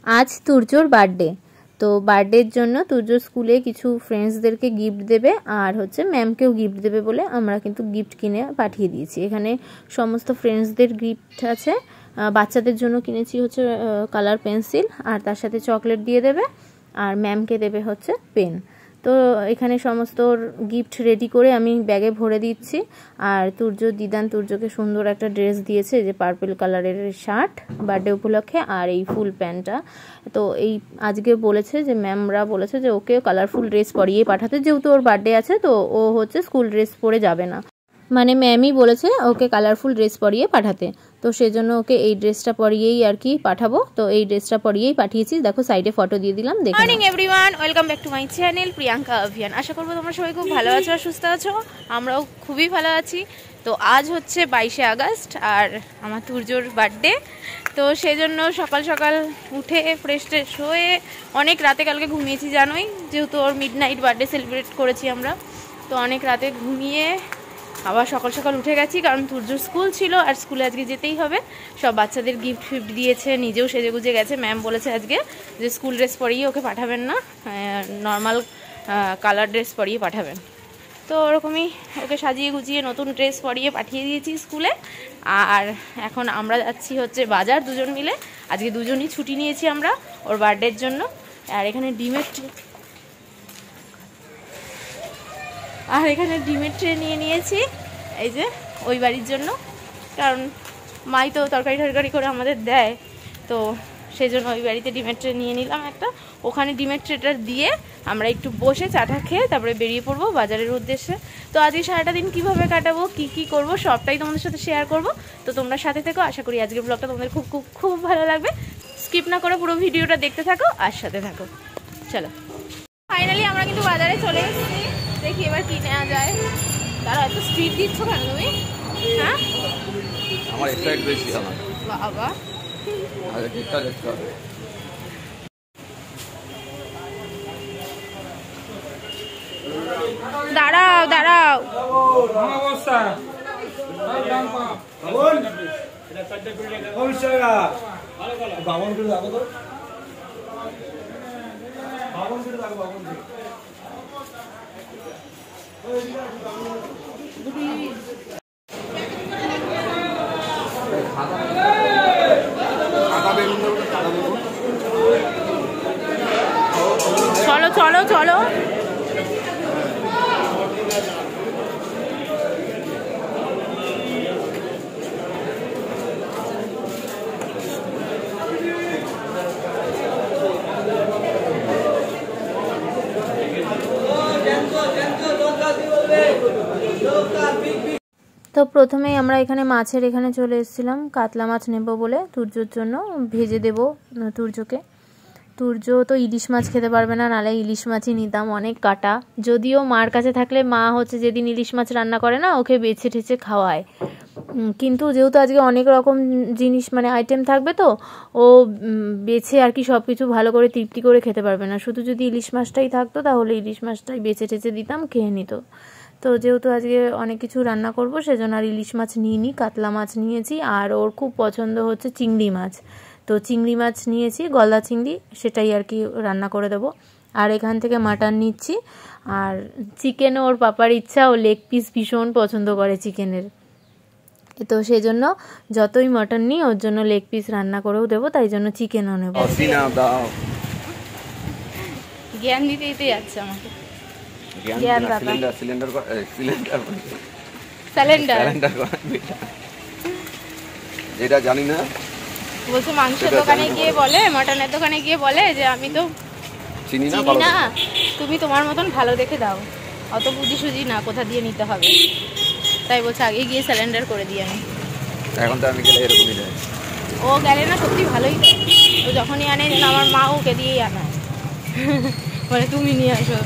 আজ তুর্যর বার্থডে, তো বার্থডের জন্য তুর্য স্কুলে কিছু ফ্রেন্ডসদেরকে গিফট দেবে আর হচ্ছে ম্যামকেও গিফট দেবে বলে আমরা কিন্তু গিফট কিনে পাঠিয়ে দিয়েছি। এখানে সমস্ত ফ্রেন্ডসদের গিফট আছে। বাচ্চাদের জন্য কিনেছি হচ্ছে কালার পেন্সিল, আর তার সাথে চকলেট দিয়ে দেবে, আর ম্যামকে দেবে হচ্ছে পেন। তো এখানে সমস্ত গিফট রেডি করে আমি ব্যাগে ভরে দিচ্ছি। আর দিদান তুর্যকে সুন্দর একটা ড্রেস দিয়েছে, যে পার্পল কালারের শার্ট বার্থডে উপলক্ষে, আর এই ফুল প্যান্টটা। তো এই আজকে বলেছে যে ম্যামরা বলেছে যে ওকে কালারফুল ড্রেস পরিয়ে পাঠাতে, যেহেতু ওর বার্থডে আছে, তো ও হচ্ছে স্কুল ড্রেস পরে যাবে না, মানে ম্যামই বলেছে ওকে কালারফুল ড্রেস পরিয়ে পাঠাতে। তো সেজন্য ওকে এই ড্রেসটা পরিয়েই আর কি পাঠাবো। তো এই ড্রেসটা পরিয়েই পাঠিয়েছি, দেখো সাইডে ফটো দিয়ে দিলাম। দেখো, morning everyone, welcome back to my channel Priyanka Abhiyan. আশা করবো তোমরা সবাই খুব ভালো আছো আর সুস্থ আছো, আমরাও খুবই ভালো আছি। তো আজ হচ্ছে 22শে আগস্ট আর আমার তুর্যর বার্থডে। তো সেজন্য সকাল সকাল উঠে ফ্রেশ ট্রেশ হয়ে অনেক রাতে কালকে ঘুমিয়েছি জানোই, যেহেতু ওর মিডনাইট বার্থডে সেলিব্রেট করেছি আমরা। তো অনেক রাতে ঘুমিয়ে আবার সকাল সকাল উঠে গেছি, কারণ তুর্যর স্কুল ছিল আর স্কুলে আজকে যেতেই হবে। সব বাচ্চাদের গিফট ফিফট দিয়েছে, নিজেও সেজে গুজে গেছে। ম্যাম বলেছে আজকে যে স্কুল ড্রেস পরিয়ে ওকে পাঠাবেন না, নর্মাল কালার ড্রেস পরিয়ে পাঠাবেন। তো ওরকমই ওকে সাজিয়ে গুজিয়ে নতুন ড্রেস পরিয়ে পাঠিয়ে দিয়েছি স্কুলে। আর এখন আমরা যাচ্ছি হচ্ছে বাজার দুজন মিলে। আজকে দুজনই ছুটি নিয়েছি আমরা ওর বার্থডের জন্য। আর এখানে ডিমের ট্রে নিয়ে নিয়েছি, এই যে ওই বাড়ির জন্য, কারণ মাই তো তরকারি টরকারি করে আমাদের দেয়, তো সেই জন্য ওই বাড়িতে ডিমের ট্রে নিয়ে নিলাম একটা। ওখানে ডিমের ট্রেটা দিয়ে আমরা একটু বসে চাটা খেয়ে তারপরে বেরিয়ে পড়বো বাজারের উদ্দেশ্যে। তো আজকে সারাটা দিন কীভাবে কাটাবো, কি করবো, সবটাই তোমাদের সাথে শেয়ার করব। তো তোমরা সাথে থেকো, আশা করি আজকের ব্লগটা তোমাদের খুব খুব খুব ভালো লাগবে। স্কিপ না করে পুরো ভিডিওটা দেখতে থাকো আর সাথে থাকো। চলো, ফাইনালি আমরা কিন্তু বাজারে চলে এসেছি, দেখি এবার কি নেওয়া যায়। তারা এত স্পিড দিচ্ছ কেন তুমি? হ্যাঁ, আমার এক্সাইট বেশি আমার বাবা। আরে কিটা দেখতে হবে। দাঁড়াও দাঁড়াও, অবস্থা চলো চলো চলো। তো প্রথমেই আমরা এখানে মাছের এখানে চলে এসেছিলাম, কাতলা মাছ নেব বলে তুর্যর জন্য ভেজে দেব তুর্যকে। তুর্য তো ইলিশ মাছ খেতে পারবে না, নালে ইলিশ মাছই নিতাম, অনেক কাটা। যদিও মার কাছে থাকলে মা হচ্ছে যেদিন ইলিশ মাছ রান্না করে না ওকে বেছে ঠেছে খাওয়ায়, কিন্তু যেহেতু আজকে অনেক রকম জিনিস মানে আইটেম থাকবে, তো ও বেছে আর কি সব কিছু ভালো করে তৃপ্তি করে খেতে পারবে না। শুধু যদি ইলিশ মাছটাই থাকতো তাহলে ইলিশ মাছটাই বেছে ঠেছে দিতাম, খেয়ে নিত। তো যেহেতু আজকে অনেক কিছু রান্না করব সেজন্য আর ইলিশ মাছ নিইনি, কাতলা মাছ নিয়েছি। আর ওর খুব পছন্দ হচ্ছে চিংড়ি মাছ, তো চিংড়ি মাছ নিয়েছি, গলদা চিংড়ি, সেটাই আর কি রান্না করে দেবো। আর এখান থেকে মাটন নিচ্ছি, আর চিকেনও ওর পাপার ইচ্ছা, ও লেগ পিস ভীষণ পছন্দ করে চিকেনের। তো সেই জন্য যতই মটন নিই ওর জন্য লেগ পিস রান্না করেও দেবো, তাই জন্য চিকেনও নেব। জ্ঞান দিতে দিতে যাচ্ছে আমাকে, জ্ঞান দাদা। সিলিন্ডার যেটা জানি না বলছে মাংসের দোকানে গিয়ে বলে, মটনের দোকানে গিয়ে বলে যে আমি তো চিনি না, তুমি তোমার মতন ভালো দেখে দাও, অত বুঝি সুঝি না কোথা দিয়ে নিতে হবে। তাই বলছে আগে গিয়ে সিলিন্ডার করে দিয়ে আমি। এখন তো আমি গেলে এরকমই দেয়, ও গেলে না সত্যি ভালোই দেয়, ও যখনই আনে আমার মা ওকে দিয়েই আনায়, বলে তুমি নিয়ে আসো,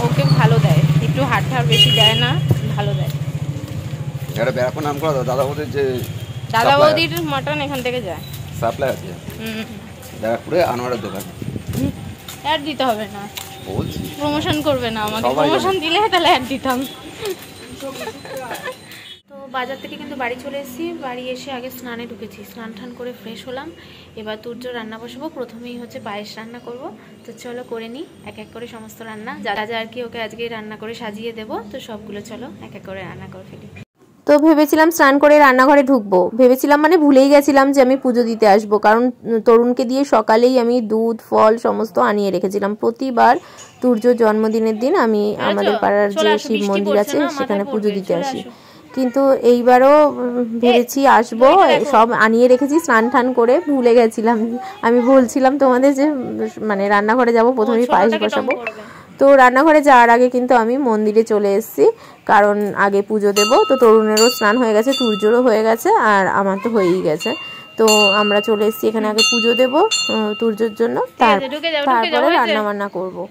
ওকে ভালো দেয়, একটু হাট ঠাট বেশি দেয় না, ভালো দেয়। এটা ব্যারাকপুর নাম করা দাদা বৌদির, যে দাদা বৌদির মটন এখান থেকে যায়, সাপ্লাই আছে ব্যারাকপুরে আনোয়ারের দোকান। অ্যাড দিতে হবে না, বলছি প্রমোশন করবে না আমাকে, প্রমোশন দিলে তাহলে অ্যাড দিতাম। তো বাজার থেকে কিন্তু বাড়ি চলে এসেছি। বাড়ি এসে আগে স্নানে ঢুকেছি, স্নান টান করে ফ্রেশ হলাম। এবার তুর্য রান্না বসাবো। প্রথমেই হচ্ছে পায়েস রান্না করব। তো চলো করে নিই এক এক করে সমস্ত রান্না, যা যা আর কি ওকে আজকে রান্না করে সাজিয়ে দেবো। তো সবগুলো চলো এক এক করে রান্না করে ফেলি। তো ভেবেছিলাম স্নান করে রান্নাঘরে ঢুকবো, ভেবেছিলাম মানে ভুলেই গেছিলাম যে আমি পুজো দিতে আসবো, কারণ তরুণকে দিয়ে সকালেই আমি দুধ ফল সমস্ত আনিয়ে রেখেছিলাম। প্রতিবার তুর্যর জন্মদিনের দিন আমি আমাদের পাড়ার যে শিব মন্দির আছে সেখানে পুজো দিতে আসি, কিন্তু এইবারও ভেবেছি আসবো, সব আনিয়ে রেখেছি, স্নান টান করে ভুলে গেছিলাম। আমি বলছিলাম তোমাদের যে মানে রান্নাঘরে যাব, প্রথমেই পায়েস বসাবো। তো রান্নাঘরে যাওয়ার আগে কিন্তু আমি মন্দিরে চলে এসেছি, কারণ আগে পুজো দেব। তো তরুণেরও স্নান হয়ে গেছে, তুর্যরও হয়ে গেছে, আর আমার তো হয়েই গেছে। তো আমরা চলে এসেছি এখানে, আগে পুজো দেব তুর্যর জন্য, তারপরে রান্না বান্না করবো।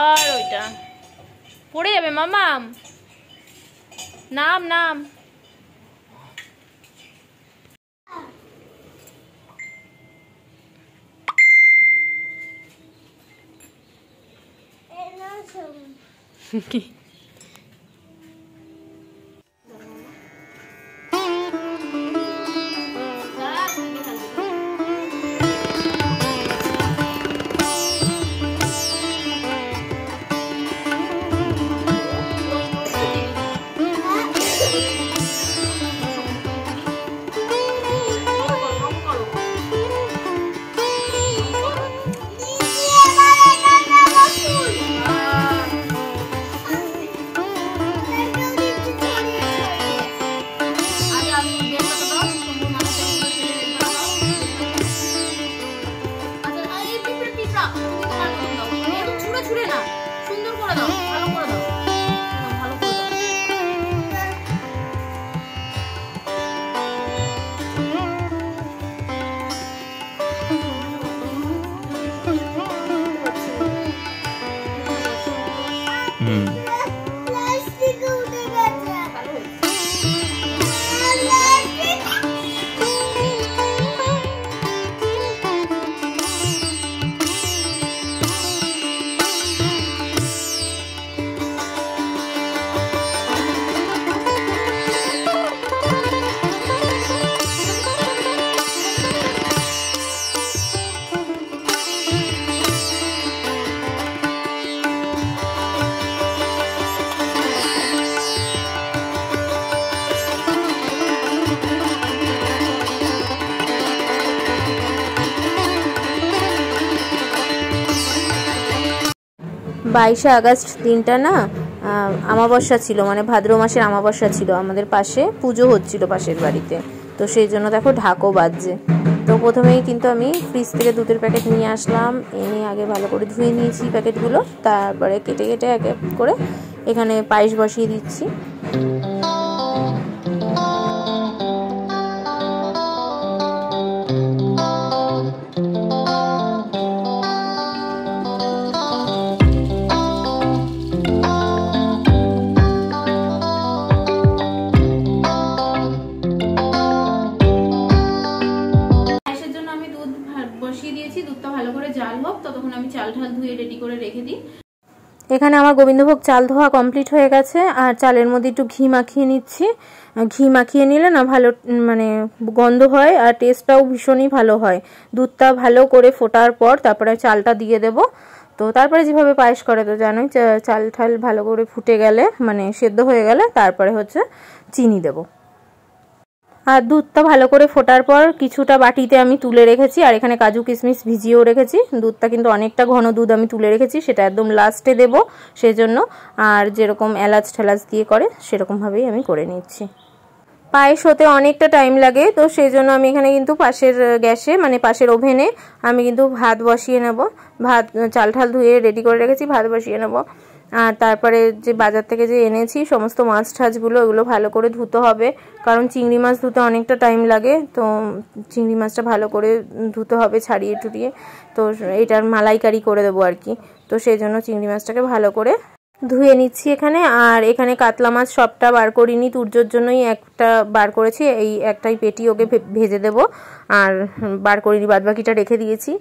আর ওইটা পড়ে যাবে মামাম, নাম নাম। বাইশে আগস্ট দিনটা না অমাবস্যা ছিল, মানে ভাদ্র মাসের অমাবস্যা ছিল। আমাদের পাশে পুজো হচ্ছিল পাশের বাড়িতে, তো সেই জন্য দেখো ঢাকও বাজছে। তো প্রথমেই কিন্তু আমি ফ্রিজ থেকে দুধের প্যাকেট নিয়ে আসলাম, এনে আগে ভালো করে ধুয়ে নিয়েছি প্যাকেটগুলো, তারপরে কেটে কেটে এক এক করে এখানে পায়েস বসিয়ে দিচ্ছি। এখানে আমার গোবিন্দভোগ চাল ধোয়া কমপ্লিট হয়ে গেছে, আর চালের মধ্যে একটু ঘি মাখিয়ে নিচ্ছি। ঘি মাখিয়ে নিলে না ভালো মানে গন্ধ হয়, আর টেস্টটাও ভীষণই ভালো হয়। দুধটা ভালো করে ফোটার পর তারপরে চালটা দিয়ে দেব। তো তারপরে যেভাবে পায়েস করে তো জানোই, চাল ঠাল ভালো করে ফুটে গেলে মানে সেদ্ধ হয়ে গেলে তারপরে হচ্ছে চিনি দেব। আর দুধটা ভালো করে ফোটার পর কিছুটা বাটিতে আমি তুলে রেখেছি, আর এখানে কাজু কিশমিশ ভিজিয়েও রেখেছি। দুধটা কিন্তু অনেকটা ঘন দুধ আমি তুলে রেখেছি, সেটা একদম লাস্টে দেব সেজন্য। আর যেরকম এলাচ ঠেলাচ দিয়ে করে সেরকমভাবেই আমি করে নিচ্ছি। পায়েস হতে অনেকটা টাইম লাগে, তো সেই জন্য আমি এখানে কিন্তু পাশের গ্যাসে মানে পাশের ওভেনে আমি কিন্তু ভাত বসিয়ে নেব। ভাত চাল ঠাল ধুয়ে রেডি করে রেখেছি, ভাত বসিয়ে নেব। আর তারপরে যে বাজার থেকে যে এনেছি সমস্ত মাছ ঠাছগুলো, ওগুলো ভালো করে ধুতে হবে, কারণ চিংড়ি মাছ ধুতে অনেকটা টাইম লাগে। তো চিংড়ি মাছটা ভালো করে ধুতে হবে ছাড়িয়ে টুটিয়ে, তো এটার মালাইকারি করে দেবো আর কি। তো সেই জন্য চিংড়ি মাছটাকে ভালো করে ধুয়ে নিচ্ছি এখানে। আর এখানে কাতলা মাছ সবটা বার করিনি, তুর্যর জন্যই একটা বার করেছি, এই একটাই পেটি ওকে ভেজে দেব। আর বার করিনি, বাদবাকিটা রেখে দিয়েছি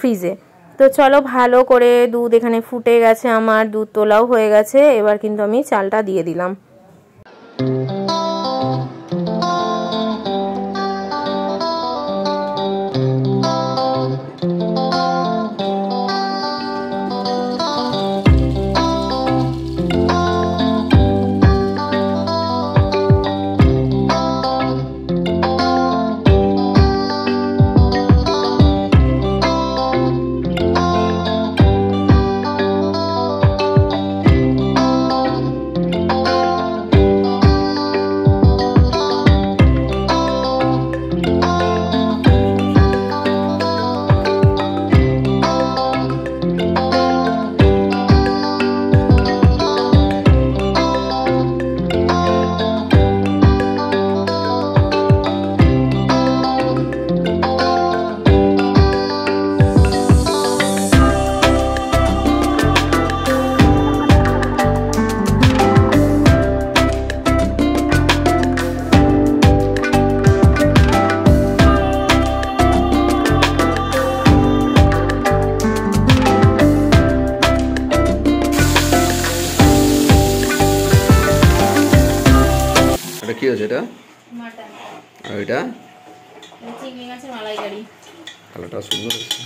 ফ্রিজে। তো চলো ভালো করে দুধ এখানে ফুটে গেছে, আমার দুধ তোলাও হয়ে গেছে। এবার কিন্তু আমি চালটা দিয়ে দিলাম। কি হচ্ছে এটা? মাটন। আর এটা চিংড়ি মাছের মালাইকারি। কালারটা সুন্দর হয়েছে।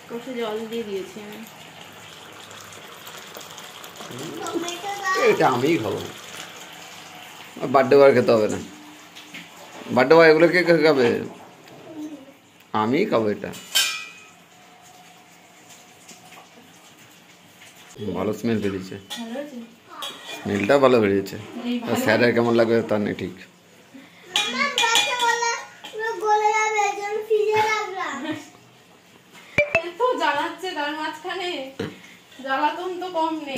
কষে জল দিয়ে দিয়েছি আমি। এটা আমিই খাবো, বার্থডে বার খেতে হবে না। বার্থডে বার এগুলো কে খাবে? আমিই খাবো এটা। ভালো স্মেল বেরিয়েছে, স্মেলটা ভালো বেরিয়েছে। স্যারের কেমন লাগবে তার নেই ঠিক।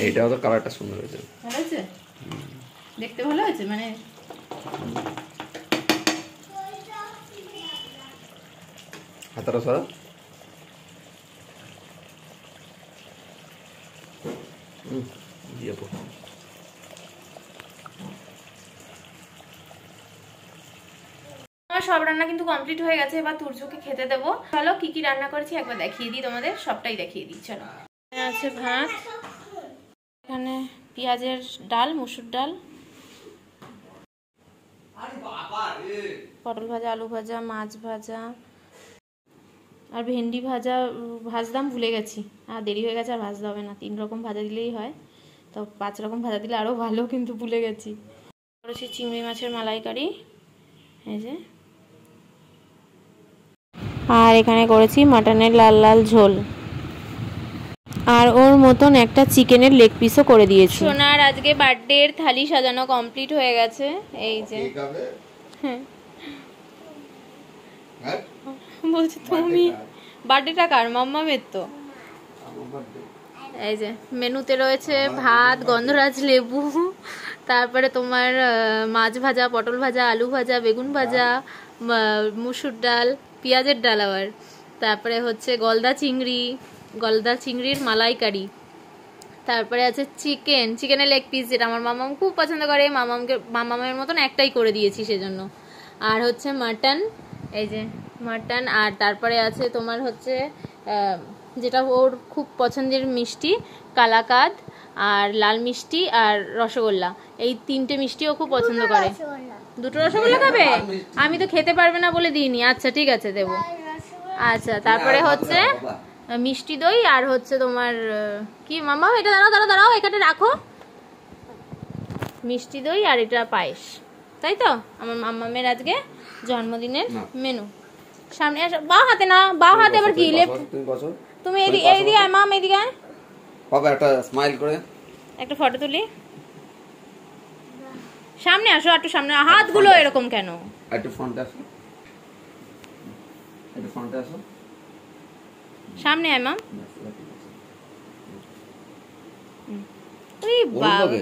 এটাও তো কালারটা সুন্দর হয়েছে। ভালো হয়েছে, দেখতে ভালো হয়েছে। মানে হাতারা সরা আমার সব রান্না কিন্তু কমপ্লিট হয়ে গেছে। এবার তুর্যকে খেতে দেবো। চলো কি কি রান্না করেছি একবার দেখিয়ে দিই তোমাদের, সবটাই দেখিয়ে দিই। চলো, আছে ভাত, এখানে পেঁয়াজের ডাল, মুসুর ডাল, পটল ভাজা, আলু ভাজা, মাছ ভাজা আর ভেন্ডি ভাজা। ভাজদাম ভুলে গেছি, আর দেরি হয়ে গেছে, আর ভাজতে হবে না। 3 রকম ভাজা দিলেই হয়, তো 5 রকম ভাজা দিলে আরও ভালো, কিন্তু ভুলে গেছি। করেছি চিংড়ি মাছের মালাইকারি, এই যে। আর এখানে করেছি মাটনের লাল লাল ঝোল, আর ওর মতন একটা চিকেনের লেগ পিসও করে দিয়েছি। সোনার আজকে বার্থডের থালি সাজানো কমপ্লিট হয়ে গেছে, এই যে। হ্যাঁ, বলছি তুমি বার্থডেটা কার? মাম্মামের তো। এই যে মেনুতে রয়েছে ভাত, গন্ধরাজ লেবু, তারপরে তোমার মাছ ভাজা, পটল ভাজা, আলু ভাজা, বেগুন ভাজা, মুসুর ডাল, পেঁয়াজের ডাল আবার, তারপরে হচ্ছে গলদা চিংড়ির মালাইকারি, তারপরে আছে চিকেনের লেগ পিস, যেটা আমার মামাম খুব পছন্দ করে। মামামের মতন একটাই করে দিয়েছি সেজন্য। আর হচ্ছে মাটন, এই যে মাটন। আর তারপরে আছে তোমার হচ্ছে যেটা ওর খুব পছন্দের মিষ্টি, কালাকাদ, আর লাল মিষ্টি, আর রসগোল্লা। এই 3টে মিষ্টি ও খুব পছন্দ করে। 2টো রসগোল্লা খাবে? আমি তো খেতে পারবে না বলে দিইনি। আচ্ছা ঠিক আছে, দেবো। আচ্ছা, তারপরে হচ্ছে মিষ্টি দই, আর হচ্ছে তোমার কি মামা, এটা দাঁড়াও এখানে রাখো, মিষ্টি দই, আর এটা পায়েস। তাই তো আমার মামামের আজকে জন্মদিনের মেনু। সামনে আসো, বাঁ হাতে না, বাঁ হাতে আবার কি? লেফট। তুমি এইদিকে আয় মাম, এইদিকে আয়। বাবা একটা স্মাইল করে একটা ফটো তুলি। সামনে আসো, একটু সামনে। হাতগুলো এরকম কেন? একটু ফ্রন্টে আসো, একটু ফ্রন্টে আসো, সামনে আয় মাম। ওই বাবা,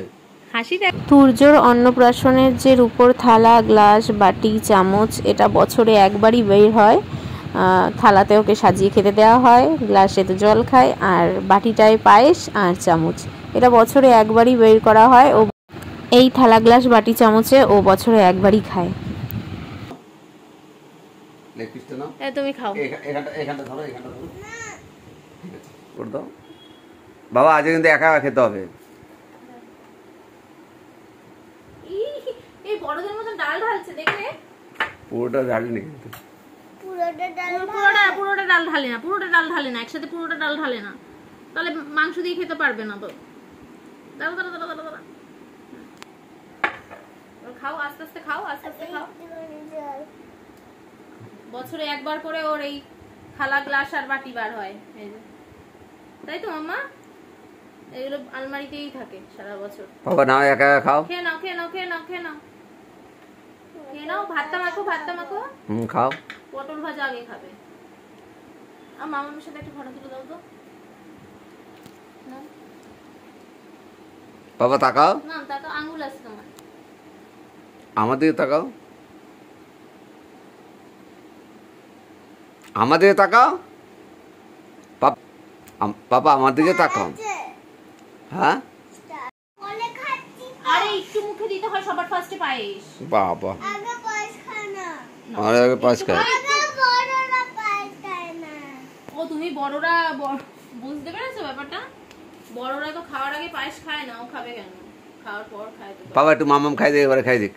হাসি দেখ। তুর্যর অন্নপ্রাশনের যে রূপোর থালা, গ্লাস, বাটি, চামচ, এটা বছরে একবারই বের হয়। থালাতে ওকে সাজিয়ে খেতে দেওয়া হয়, গ্লাসেতে জল খায়, আর বাটিটায় পায়েস আর চামচ। এটা বছরে একবারই বের করা হয়। ও এই থালা, গ্লাস, বাটি, চামচে ও বছরে একবারই খায়। তুমি খাও। এখানটা ধরো, এখানটা ধরো। করে দাও বাবা, আজ কিন্তু একা খেতে হবে। এই বড়দের মতন ডাল ঢালছে, দেখলে? পুরোটা ঢালিনি কিন্তু। পুরোটা ডাল ঢালে না, পুরোটা ডাল ঢালে না, একসাথে পুরোটা ডাল ঢালে না, তাহলে মাংস দিয়ে খেতে পারবে না তো। দাঁড়া দাঁড়া দাঁড়া দাঁড়া দাঁড়া, খাও আস্তে আস্তে, খাও আস্তে আস্তে খাও। বছরে একবার করে ওর এই থালা গ্লাস আর বাটি বার হয়, এই যে, তাই তো মাম্মা? এগুলো আলমারিতেই থাকে সারা বছর। বাবা নাও, একা একা খাও। খেয়ে নাও খেয়ে নাও খেয়ে নাও খেয়ে নাও খেয়ে নাও। ভাতটা মাখো, ভাতটা মাখো। খাও। পটল ভাজা আগে খাবে। আর মামার সাথে একটা ফটো তুলে দাও তো। বাবা তাকাও। না তাকাও, আঙ্গুল আছে তোমার। আমার দিকে তাকাও, আমার দিকে তাকাও। পাপা আমার দিকে তাকাও। হ্যাঁ, আরে একটু মুখে দিতে হয় সবার ফার্স্টে পায়েস। বাবা আগে পায়েস খায় না। আরে আগে পায়েস খাই। আগে বড়রা পায়েস খায় না। ও তুমি বড়রা বুঝতে পেরেছো ব্যাপারটা? বড়রা তো খাওয়ার আগে পায়েস খায় না, ও খাবে কেন? খাওয়ার পর খায় তো। বাবা একটু মামাম খাই দে, এবারে খাই দেখ,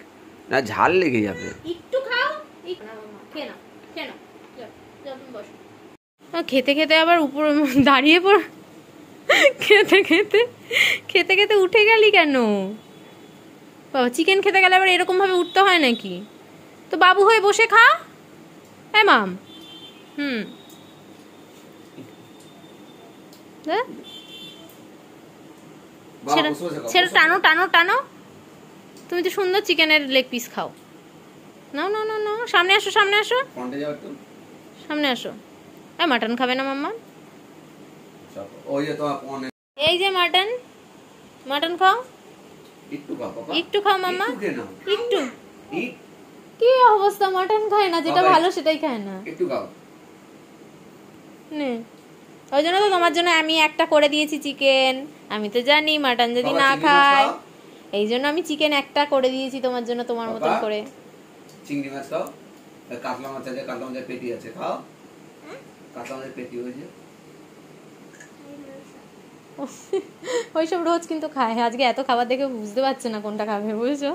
না ঝাল লেগে যাবে। একটু খাও, খেয়ে নাও খেয়ে নাও, যাও তুমি বসো। খেতে খেতে আবার উপরে দাঁড়িয়ে পড়, খেতে খেতে খেতে খেতে উঠে গেলি কেন বাবা? চিকেন খেতে গেলে আবার এরকম ভাবে উঠতে হয় নাকি? তো বাবু হয়ে বসে খা। হ্যাঁ মাম, ছেড়ে টানো টানো টানো। তুমি তো সুন্দর চিকেনের লেগ পিস খাও। নাও নাও নাও নাও, সামনে আসো সামনে আসো সামনে আসো। মাটন খাবে না মাম্মা? এই যে মাটন, মাটন খাও, একটু খাও মাম্মা, একটু। কি অবস্থা, মাটন খায় না, যেটা ভালো সেটাই খায় না। নে, ওই জন্য তো তোমার জন্য আমি একটা করে দিয়েছি চিকেন। আমি তো জানি মাটন যদি না খায়, এই জন্য আমি চিকেন একটা করে দিয়েছি তোমার জন্য, তোমার মতন করে। চিংড়ি মাছ খাও, কাতলা মাছ আছে, কাতলা মাছের পেটি আছে, খাও। কাতলা মাছের পেটি হয়েছে। ওইসব রোজ কিন্তু খায়, আজকে এত খাবার দেখে বুঝতে পারছে না কোনটা খাবে, বুঝছো?